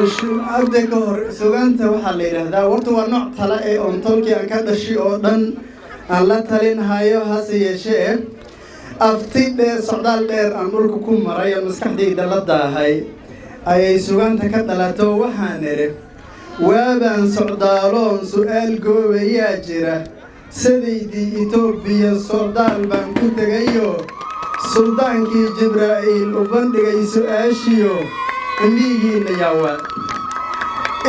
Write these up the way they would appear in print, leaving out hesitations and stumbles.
hadda ka hor sugaanta waxaa la yidhaahdaa warta waa nooc tale ee ontolkii aan ka dhashay oo dhan aan la talinhayo hase yeeshee afti dheer socdaal dheer aan dhulka ku maray oo maskaxdayda la daahay ayay sugaanta ka dhalato waxaan idhi waabaan socdaaloon su'aal goobayaa jira sidaydii itoobiya socdaal baan ku tegayo suldaankii jibraa'iil u bandhigay su'aashiyo ambigiina yaawa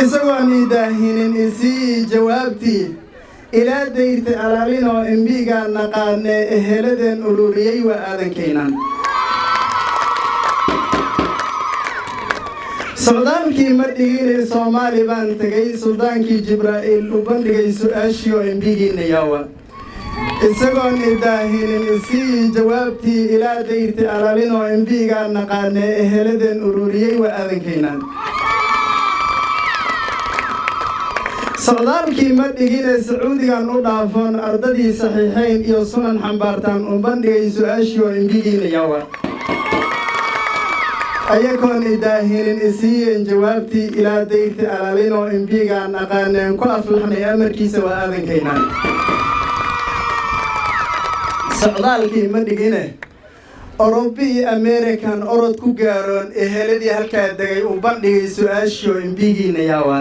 isagoon idaahinin isii jawaabtii ilaa dayrta alaalinoo ambigaa naqaane eheladeen ururiyey waa aadankaynan socdaalkii ma dhigine soomaali baan tegay suldaankii jibraa'iil u bandhigay su'aashiyo ambigiina yaawa isagoon idaahinin isii jawaabtii ilaa dayrta alaalinoo ambigaa naqaane eheladeen ururiyey waa aadankaynan socdaalkii ma dhigine sacuudigan u dhaafoon ardadii saxiixayn iyo sunan xambaartaan u bandhigay su'aashii oo ambigiina yaawa ayagoon idaahinin isiiyeen jawaabtii ilaa dayrta alaalinoo ambigaan aqaaneen ku aflaxnay amarkiisa waa aadankaynan socdaalkii ma dhigine Orobi iyo American orod ku gaaroon eheladii halkaa degay u bandhigay su'aashii oo ambigiina yaawa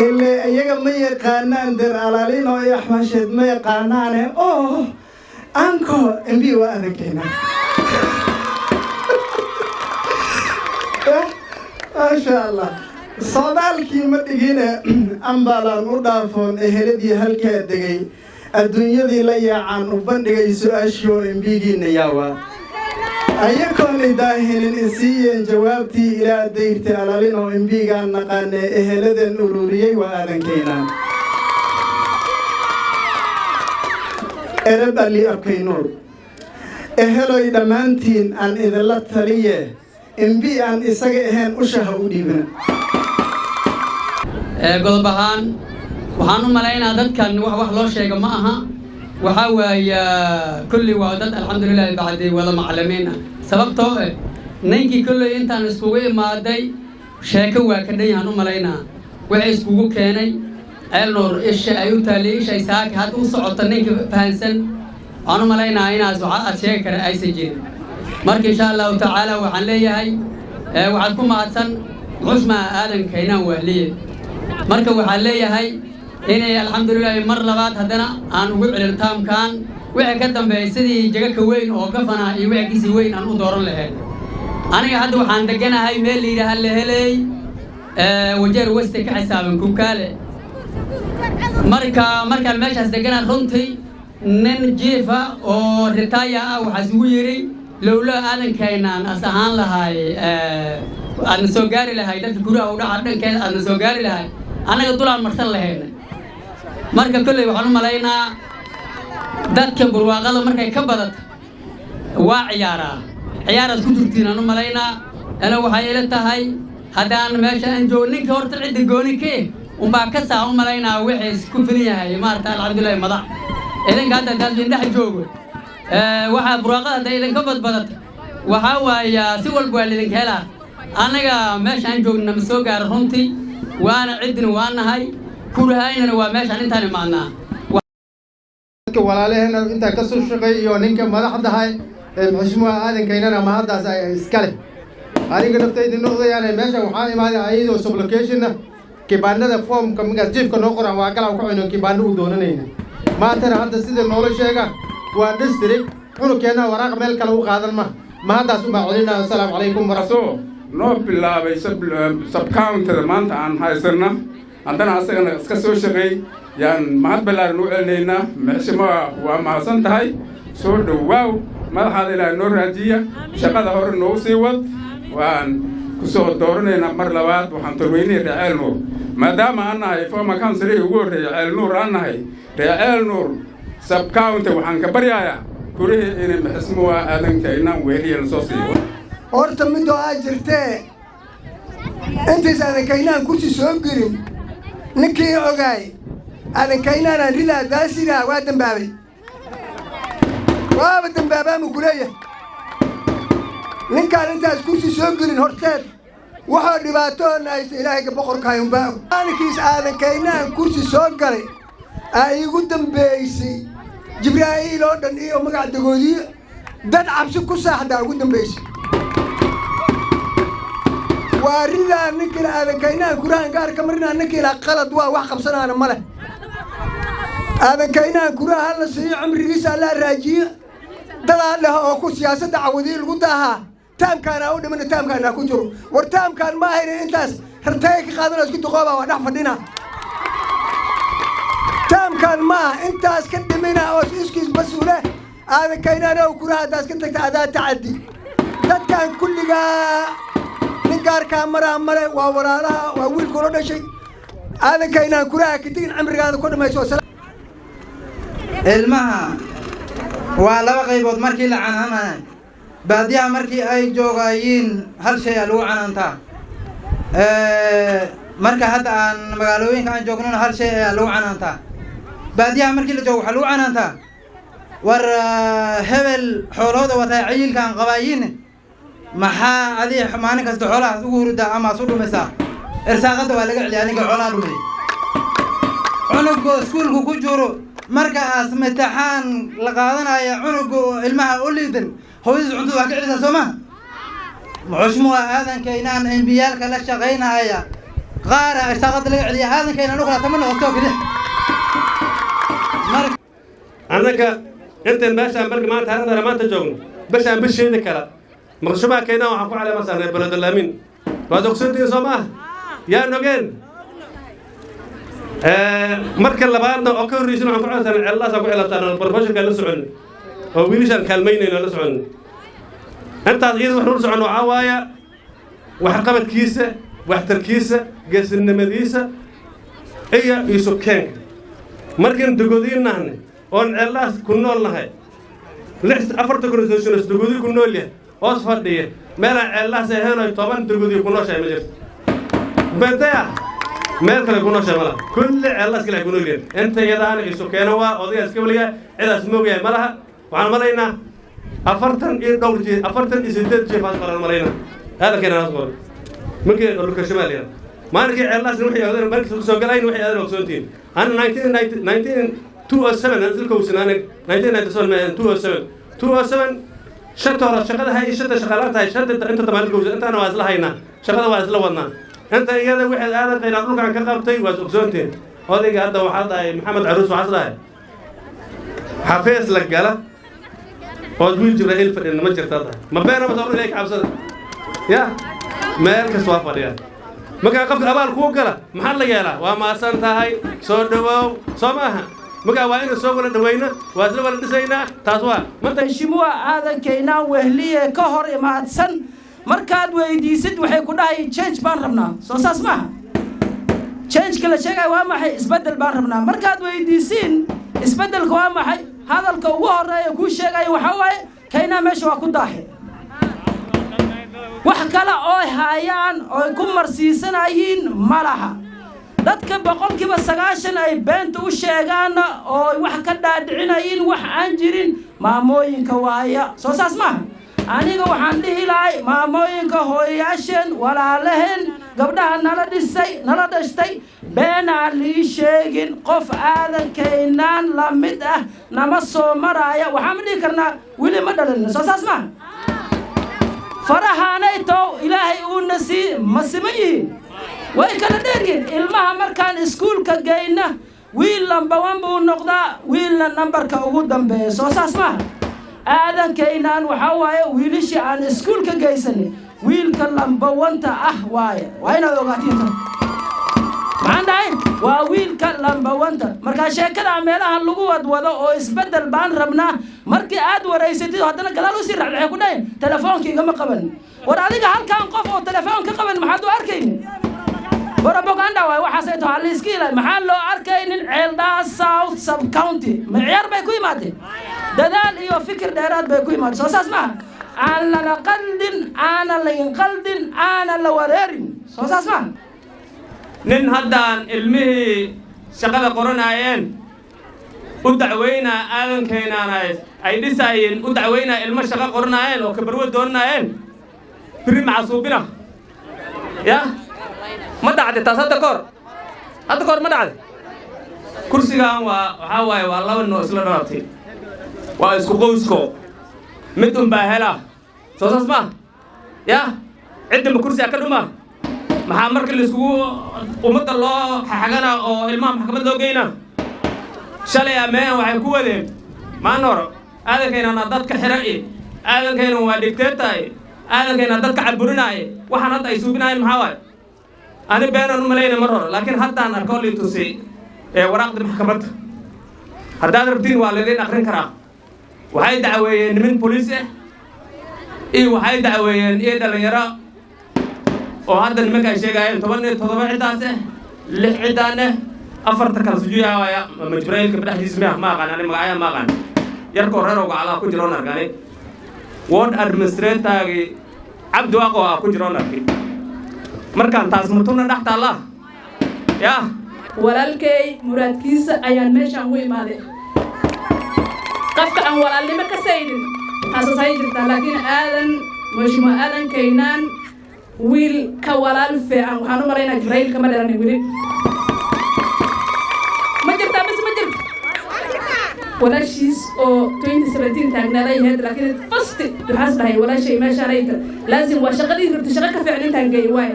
إلا يجا ما يقانان در علالين أو يحمشد ما يقانان أوه أنكو إمبي وأنا كنا ما شاء الله صدال كيما تجينا أمبالا نودافون إهلدي هالكادجي الدنيا دي ليا عن وبندقي سؤاشيو إمبيجي نياوا أيكون إداهن إنسيا جوابتي إلى ديرتي على لينو إمبيغا نقان إهلدن أولوريي وآدن كينا إرب اللي أركينور إهلو إدامانتين أن إذا لا تليه إمبي أن إساق إهن أشاه أوديبنا قلبهان وحانو ملايين عدد كان وح لو شيء معها وحاوي كل وعدد الحمد لله بعد ولا معلمين سببته نيجي كل أنت نسكوي ما داي شاكو وكذي هنو ملاينا وعيسكو كاني النور إيش أيوتا ليش أيساك هاتو صعود نيجي فهنسن هنو ملاينا هنا زعاء أشياء أي سجين مرك إن شاء الله تعالى وعليه هاي وعدكم عدسن مش مع آدم كينا وهليه مرك وعليه هاي إني الحمد لله مر لبعض هدنا عن وقع التام كان وعكدم بيسدي جاك وين أو قفنا يوعكسي وين أنا أدور له أنا قاعد وحن دجنا هاي ميلي ده هلي وجر وستك حساب كوكالة مركا المشي دجنا رنتي نن جيفا أو رتايا أو حزويري لولا أنا كينان أسهان لهاي أنا سوغاري لهاي ده كورا أو ده عندنا كين أنا سوغاري لهاي أنا قلت له المرسل لهنا marka kulay waxaan u maleynaa dadka burwaaqada markay ka badato waa ciyaaraad ku jirtiin aan u maleynaa ana waxay ila tahay hadaan meesha aan joognin horta cid gooni ka baa ka saa u maleynaa wixii ku filan yahay maarta alxamdulillaah madax idinka hadda dad indhaha joogo waxa burwaaqada idin ka badbadata waxa waaya si walba waa idin helaa anaga meesha aan joogna ma soo gaar runtii waana cidin waanahay كورهاينا وماشي عن تاني معنا. walaalahena inta ka soo shaqeeyo ninka madaxda hay maxshumaa aadan kaynana ma hadaas ay iskale aniga naftayda noqdayaan meesha waxaan imaaday ayadoo sublocation kibaanada form kamiga jiifka noo qoran waa kala ku cunay kibaanadu u doonanayna maanta hadda sida noola sheega waa district cunukeena waraaq meel kale u qaadan ma hadaas u baacelina assalaamu calaykum warahmatullahi noo bilaabay sub counter maanta aan haysana عندنا أصلاً كسر شقي يعني ما هاد بلار نوعلنا ماشي ما هو ما صنت هاي صور واو ما هذا إلى نور هدية شقة هور نوسي ود وان كسر دورنا نمر لواد وحنطرويني رعال نور ما دام أنا هاي فما كان سري هو رعال نور أنا هاي رعال نور سب كاونت وحنكبريا كله إن اسمه أذن كينا وهي الصوصي أرت من دو أجرته أنت إذا كينا كوتي سوغرين نكي أوغاي أنا كينا ريلا داسيرا وادن بابي وابدن بابا مقولية ninkaan intaas kursi soo gelin horteed waxaa dhibaatoona haysta ilaahayga boqorkaayunbaa maalinkiis aadankaynahan kursi soo galay aa iigu dambeysay jibraa'iil oo dhan iyo magac dagoodiyo dad cabsi ku saaxdaa ugu dambeysay waa ridaa ninkila aadankaynahan kurahan gaarka marinaa ninkila qalad waa wax qabsanaana ma leh aadankaynahan kuraha hala siiyo cimrigiisa allaa raajiyo dadaa dheh oo ku siyaasadda cawadii lagu daahaa taamkaana u dhimana taamkaana ku jiro war taamkaan ma ahayna intaas rartaaga ka qaadana isku duqooba waa dhex fadhina taamkaan ma aha intaas ka dhimina oo iskiis mas-uule aadankaynaana oo kuraha haddaas ka tagta adaa tacaddi dadkan kulligaa nin gaarkaa maraa male waa walaalaha waa wiilkula dhashay aadankaynahan kuraha katigin cimrigaada ku dhamayso ilmaha waa laba qaybood markii la canaanaya baadiyaha markii ay joogayiin hal shay aa lagu canaantaa marka hadda aan magaalooyinka aan joognona hal shay ayaa lagu canaantaa baadiyaha markii la joogo waxaa lagu canaantaa war hebel xoolooda wataa cayilkaan qabaayiin maxaa adi maalin kasta xoolahaas ugu hurdaa amaas u dhumaysaa irsaaqadda waa laga celiya aniga xoolaha dhumay cunuggo iskuulku ku jiro markaas imtixaan la qaadanaya cunugga ilmaha u liidan hooyadiis cuntada waa ka celisaa soo maha muxushmuha aadankaynan embiyaalka la shaqaynaya qaara irsaaqadda laga celiya aadankaynan u kalaatama noqoto keli annaka intaan meeshaan marka maanta haradana maanta joogno bashaan bisheedi kala maqshumaa keenaa waxaan ku caleemasaa reer beledalaamin waad ogsoontihiin soo maaha yaa nogeen marka labaadna oo ka horreysin waxaan ku celesan ceeladaasaan ku celabtaan professionkaan la soconno oo wiilishaan kaalmaynayno la soconno intaas iyada wax nula soconno waxaa waaya waxqabadkiisa waxtarkiisa geesinimadiisa iyo isubkeenka markaan dugodiin nahnay oon ceeladaas ku nool nahay 4 constitutions dugodi ku nool yahay hoos fadhiya meelaan ceeladaas ahayn 10 dugodi ku nooshahay ma jirto bedaya meel kale ku nooshahay malaha kulli ceeladaas kale ku nool yahay inta iyadaana isu keena waa odayaas ka waliya cidaas moogyahay malaha waxaan malaynaa 48 jeefaas qoran malaynaa هذا كان أصغر ممكن أقول لك شماليا ما نجي على الناس نروح يأخذون مركز سوقلاين نروح يأخذون أكسونتين أنا 1927 نزل كوسنا أنا 1997 شتى شغلة هاي شتى شغلات هاي شتى أنت تمالك كوس أنت أنا وازلها هنا شغلة وازلها ونا أنت هذا واحد هذا قيل أقول لك عن كذابتي واز أكسونتين هذا هذا واحد محمد عروس وعصره حفيز لك قاله وزويل جبرائيل فإن ما جرت هذا ما بينه ما تقول إليك عبسة يا مالك سوافر يا ما كان قبل أبال كوكلا محل يلا وما سنت هاي صور دواو سماها ما كان وين الصور ولا دوينا وازل ولا دسينا تاسوا ما تشموا هذا كينا وهلية كهر ما تسن مركاد ويدي سد وحي كنا هي change بانربنا سوسا اسمها change كل شيء وما هي اسبدل بانربنا مركاد ويدي سين اسبدل وما هي هذا الكوار يكون شيء وحواي كينا ماشي وكداحي wax kale oo hayaan oo ku marsiisanayeen malaha dadka boqolkiiba 90 ay beenta u sheegaan oo wax ka dhaadhicinayeen wax aan jirin maamooyinka waaya soo saas ma aniga waxaan dhihi lahay maamooyinka hooyaasheen walaalaheen gabdhaha nala dhisay nala dhashtay beena lii sheegin qof aadankeenan la mid ah nama soo maraya waxaan dhihi karnaa wili ma dhalin soo saas ma farahaanayto ilaahay uu nasi masimayi way kala dheeriyeen ilmaha markaan iskuulka geyna wiil number 1 buu noqdaa wiilna numberka ugu dambeeyo soo saas ma aadankeenan waxa waaye wiilishi aan iskuulka geysanay wiilka number 1 ah waaye waa inaad ogaatiin maanday waa wiilka number 1 marka sheekada meelaha lagu wadwado oo isbedel baan rabnaa markii aad wareysatid hadana gadaal u sii raacay ku dhayn telefoonkiiga ma qaban war adiga halkaan qof oo telefoon ka qaban maxaad u arkayn war propaganda waxa ay tahay liskiila maxaa loo arkaynin ceeldaas South Sub County maciyar bay ku yimaadeen dadaal iyo fikir dheeraad bay ku yimaadeen soo saas ma aan la qaldin ana la inqaldin ana la wareerin soo saas ma nin haddaan ilmihii shaqada qoranayeen u dacweynaa aadankeenaan ay dhisayeen u dacweynaa ilmo shaqo qoranayeen oo kabarwo doonayeen biri macsuubina ya ma dhacday taas hadda kor ma dhacday kursigan waxaa waaye waa laba noo isla dhalatay waa isku qoysko mid unbaa hela soo saas ma ya ciddama kursiga ka dhuma maxaa marka laiskugu ummadda loo xaxagana oo ilmaha maxkamad loo geyna shalay ameen waxay ku wadeen maalin hore aadankayna dadka xira'i aadankayna waa dhigteetaay aadankayna dadka caburinaaye waxaan hadda ay suubinaayeen maxaa waaye ani beenaan u malayna mar hore laakiin haddaan arkoo lii tusay waraaqda maxkamadda haddaad rabtiin waa laydin akrin karaa waxay dacweeyeen nimin boliis ah iyo waxay dacweeyeen iyo dhalinyaro oo hadda nimanka ay sheegaayeen 17 ciddaas ah 6 ciddaan ah 4 kala sujuuya waaya majbraylka madaxdiisa ma aqaan ani magacaya ma aqaan yarko reerowga calaa ku jiro nargani ward administrator-gi cabdi waaqo ku jiro narki markaan taas mutuna dhaxta allah ya walaalkay muraadkiisa ayaan meeshaan u imaaday qafka aan walaalnimo ka saydin taasay jirtaa laakiin aadan mashmo aadan kaynaan wiil ka walaal fiican waxaan u maraynaa jibrayl kama dhalanin wili ma jirtaa bas ma jirta walaashiis oo 2017 taagnaaday ahayd laakiin first waxaas dhahay walaashay meeshaan ayta laazim waa shaqadii rabta shaqo ka fiican intaan geey waay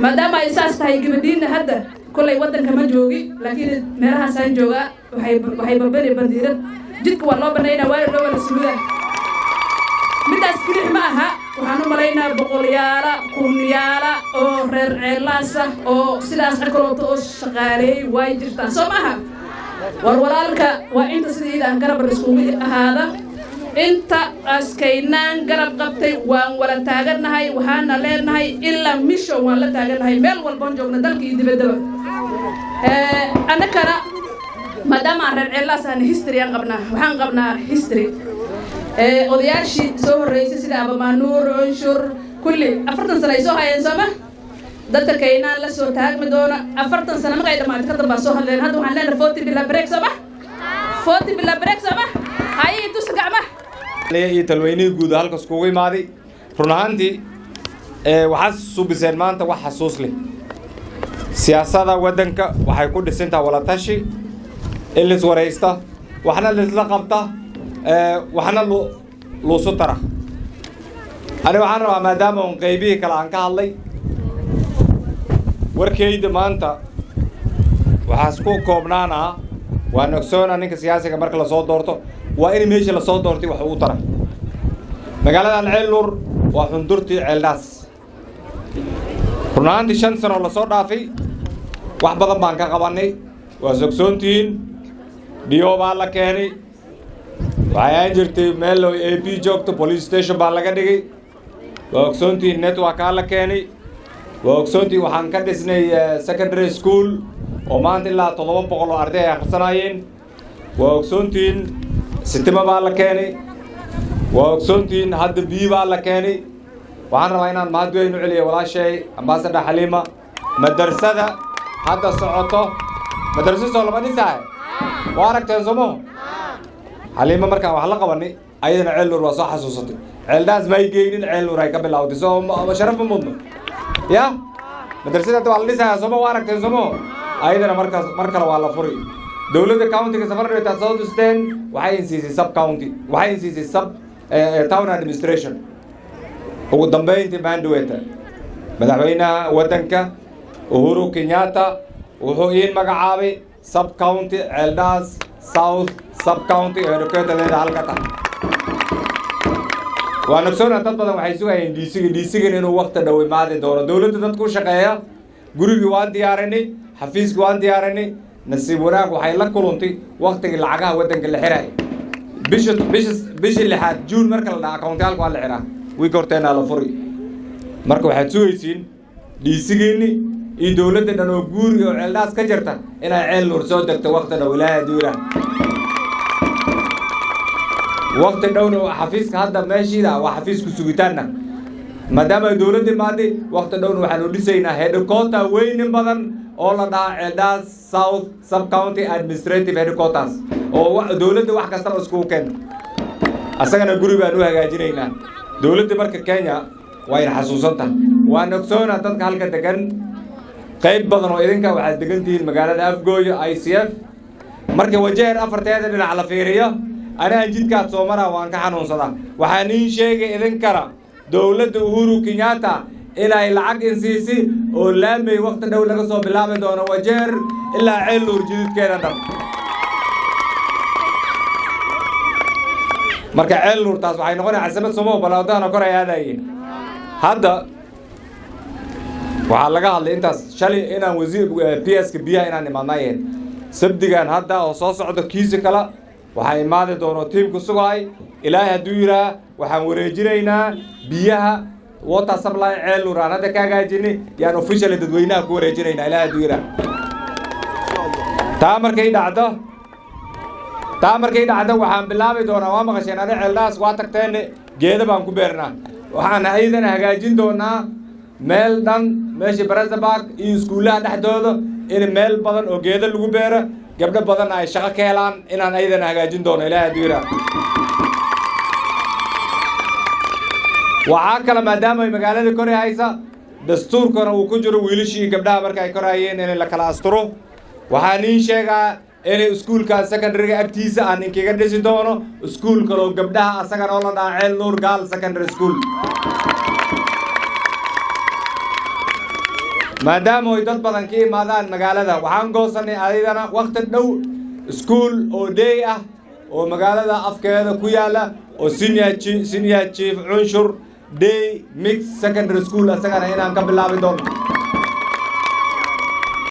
maadaama ay saas tahay gabadhiina hadda kolay waddanka ma joogi laakiin meelahaasaan joogaa waxay balbani bandiirad jidka waa loo banaynaa waa loo wala suluda midaas keli ma aha waxaan u malaynaa boqolyaala kunyaala oo reer ceelaasa oo sidaas akalooto oo shaqaaleeyay way jirtaa soo maaha war walaalka waa inta sidii aan garab iskugu ahaada inta askaynaan garab qabtay waan wala taaganahay waxaana leenahay ilaa mission waan la taaganahay meel walba joogna dalka iyo dibadaba annakana maadaama aan reer ceelaas aan history aan qabnaa waxaan qabnaa history odayaashii soo horreysay sida abamaanuur cunshur kulli 40 sano ay soo hayeen sooma dadka kaynaan la soo taagmi doona 40 sano markay dhammaatay ka dambaa soo hadleen hadda waxaan leenahay 40 bila break sooma 40 bila break sooma hayi tus gacma iyo talweynihii guud halkaas kugu imaaday run ahaantii waxaad subiseen maanta wax xasuus leh siyaasadda waddanka waxay ku dhisantahay wala tashi in la iswaraysta waxna la isla qabta waxna luusu tara ani waxaan rabaa maadaama un qaybihii kale aan ka hadlay warkayda maanta waxaas ku koobnaanaa waa nogsoona ninka siyaasiga marka lasoo doorto waa in meesha lasoo doortay wax uu tara magaaladan ceelnuur waa xundurtii ceeldhaas run ahaantii 5 sano lasoo dhaafay wax badan baan ka qabanay waa sogsoontihiin dhiyo baa la keenay waxay aan jirtay meel AP joogto police station baa laga dhigay waa ogsoontihiin networkaa la keenay waa ogsoontihiin waxaan ka dhisnay secondary school oo maanta ilaa 700 oo arday ay akhrisanayeen waa ogsoontihiin sitima baa la keenay waa ogsoontihiin hadda biyo baa la keenay waxaan rabaa inaan mahad weyn u celiyo walaashay ambassador Halima madrasada hadda socoto madrasada soo lama dhisay waa aragteen somo Halima markaan wax la qabanay ayadana ceelnuur waa soo xasuusatay ceeldaas may geeynin ceelnuur ay ka bilowday soo sharaf mudno ya madrasada waa la dhisay somo waa aragteen somo ayadana markale waa la furi dawladda county-ga safarada ta soo dhisteen waxay insiisay sub county waxay insiisay sub town administration ugu dambeyntii bandweta madaxweynaha waddanka Uhuru Kenyatta wuxuu ii magacaabay sub county ceeldaas south sub county ee rekeeta leedahay halka ta waa naqsoona dad badan waxay sugayeen DC-ga inuu waqti dhow imaadi doono dawladda dadku shaqeeya gurigii waan diyaarinay xafiiskii waan diyaarinay nasiib wanaag waxay la kulantay waqtigii lacagaha waddanka la xiray bishii 6 June marka la dhaca account-yaalka waa la xiraa wiig horteena la furi marka waxaad sugaysiin DC-geeni iyo dawladda dhan oo guuriga oo ceeldaas ka jirta inay ceelnuur soo degto waqti dhow ilaahay duura waqti dhowna xafiiska hadda meeshiida waa xafiisku sugitaanna maadaama dawladda maadi waqti dhowna waxaan u dhisaynaa headquarter weyn badan oo la dhaca ceeldaas south sub county administrative headquarters oo dawladda wax kasta isku keento asagana guri baan u hagaajinaynaa dawladda marka Kenya وين حسوسنتا ونكسونا تدك هلك دقن قيب بدن وإذنك وحد دقنتين مقالة أفجوي ICF مركي وجهر أفرتهذا من على فيريا أنا جيت كات سومرا وأنا كحنون صدا وحنين شيء إذن كرا دولة أوهورو كينياتا إلى العقد إنسيسي ولما وقت دولة كسب بلامة دونا وجهر إلا علو جديد كذا دم marka ceel nuurtaas waxay noqonaysaa casimad Soomaaliya balaadana korayaday hadda waxa laga hadlay intaas shalay inaan wasiir PS ka biyaha inaan imaanayeen sabdigan hadda oo soo socdo kiisi kala waxa imaade doono teamku sugay ilaahay haduu yiraa waxaan wareejinaynaa biyaha water supply ceel nuuraan hadda ka gaajini yaan official dadweynaha ku wareejinaynaa ilaahay haduu yiraa taa markay dhacdo waxaan bilaabi doonaa waa maqasheen aniga ceeldaas waa tagteen geeda baan ku beernaa waxaan ayadana hagaajin doonaa meel dhan meeshii Barazabaag iyo iskuulaha dhexdooda in meel badan oo geeda lagu beero gabdho badan ay shaqo ka helaan inaan ayadana hagaajin doono ilaahay haduu yiraa waxa kale maadaama ay magaalada kore haysa dastuurkana uu ku jiro wiilashii gabdhaha marka ay korayeen in la kala asturo waxaan in sheegaa in iskuulka secondary agtiisa aan inkaga dhisi doono iskuul kale oo gabdhaha asagana oo la dhaaceel Nuur Gaal secondary school maadaama ay dad badan ka imaadaan magaalada waxaan goosanay ayadana waqti dhow iskuul oo day ah oo magaalada afkeeda ku yaala oo senior chief Unshur day mix secondary school asagana inaan ka bilaabi doono